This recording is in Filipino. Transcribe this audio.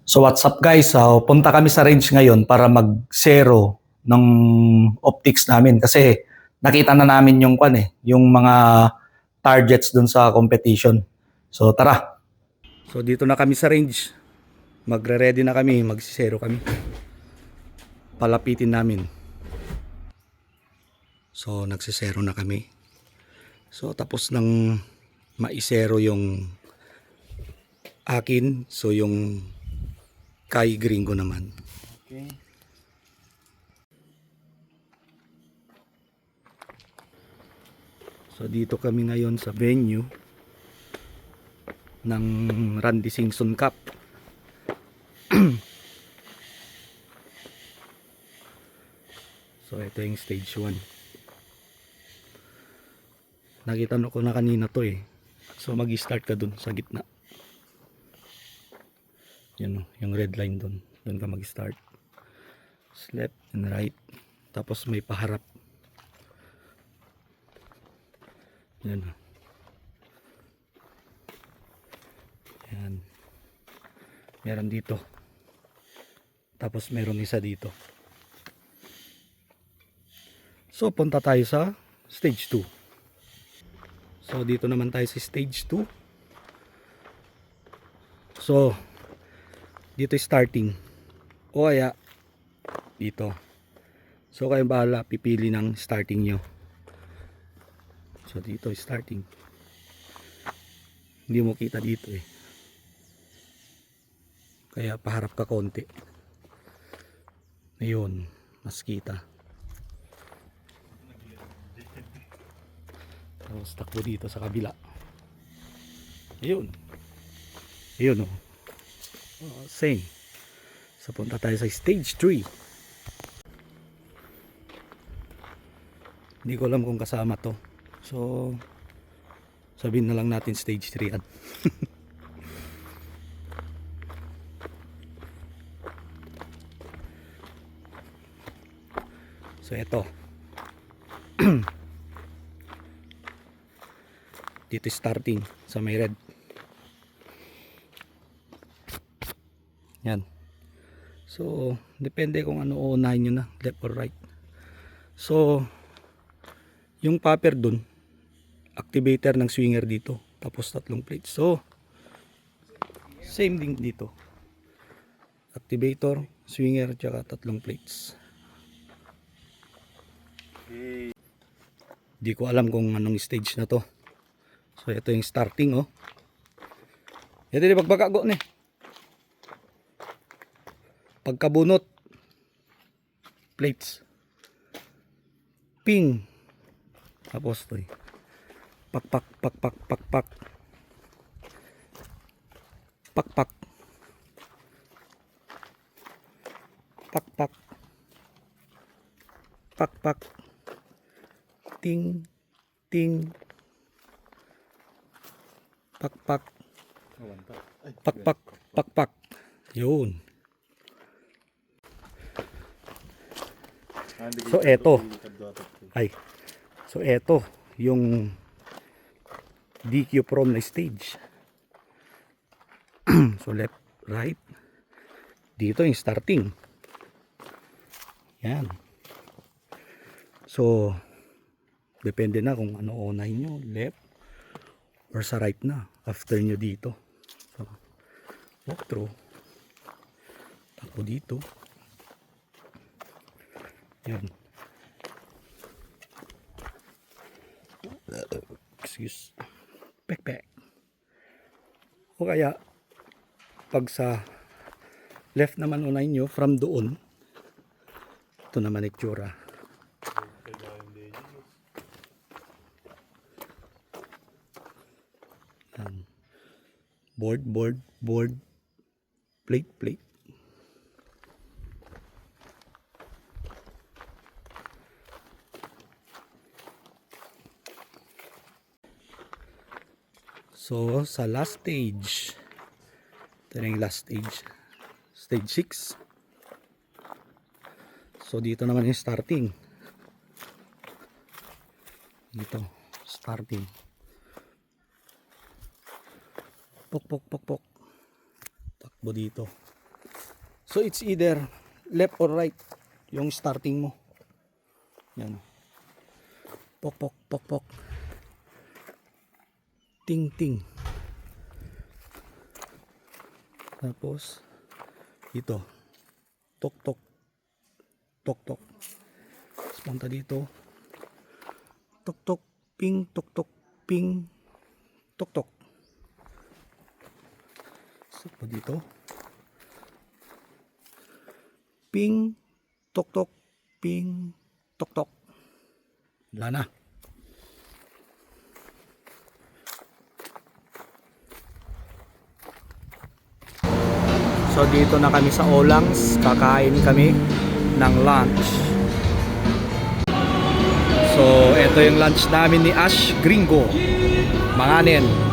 So what's up guys? So, punta kami sa range ngayon para mag-zero ng optics namin kasi nakita na namin yung yung mga targets dun sa competition. So tara. So dito na kami sa range. Magre-ready na kami, mag-zero kami. Palapitin namin. So nagsisero na kami. So tapos nang maisero yung akin, so yung kay Gringo naman. Okay. So dito kami ngayon sa venue ng Randy Singson Cup. So ito yung stage 1. Nakita ko na kanina to eh. So mag-start ka dun sa gitna. Yan o, yung red line dun. Dun ka mag-start. Left and right. Tapos may paharap. Yan o. Yan. Meron dito. Tapos meron isa dito. So punta tayo sa stage 2. So dito naman tayo sa stage 2. So dito starting. O kaya dito. So kayong bahala pipili ng starting nyo. So dito starting. Hindi mo kita dito eh. Kaya paharap ka konti. Ayun, mas kita. Tapos takbo dito sa kabila. Ayun. Ayun oh. Same. So punta tayo sa stage 3. Hindi ko alam kung kasama to. So sabihin na lang natin stage 3 yan. So ito. Dito starting sa may red. Yan. So depende kung ano uunahin nyo na, left or right. So yung popper dun, activator ng swinger dito, tapos tatlong plates. So same din dito, activator, swinger, tsaka tatlong plates. Di ko alam kung anong stage na to. So ito yung starting oh. Ito di pagbakago ni. Pagkabunot plates. Ping. Tapos to. Pakpak pakpak pakpak. Pakpak. Pakpak. Pakpak. Ting ting. Pakpak. Pakpak pakpak. Yun. So eto. Ay. So eto yung DQ prom na stage. So left, right. Dito yung starting. Yan. So depende na kung ano unahin nyo, left or sa right na after nyo dito. So walk through. Takbo dito. Yan. Excuse. Pek. O kaya pag sa left naman unahin nyo from doon, ito naman itsura. Yan. Board, plate. So sa last stage, ito na yung last stage, stage 6. So dito naman yung starting. Dito starting. Pok. Takbo dito. So it's either left or right yung starting mo. Yan. Pok pok pok pok. Ting ting. Tapos dito. Tok tok. Tok tok. Tapos punta dito. Tok tok ping tok tok ping tok tok. So pa dito. Ping tok tok ping tok tok. Wala na. So dito na kami sa Olangs, kakain kami ng lunch. So ito yung lunch namin ni Ash Gringo. Manganin.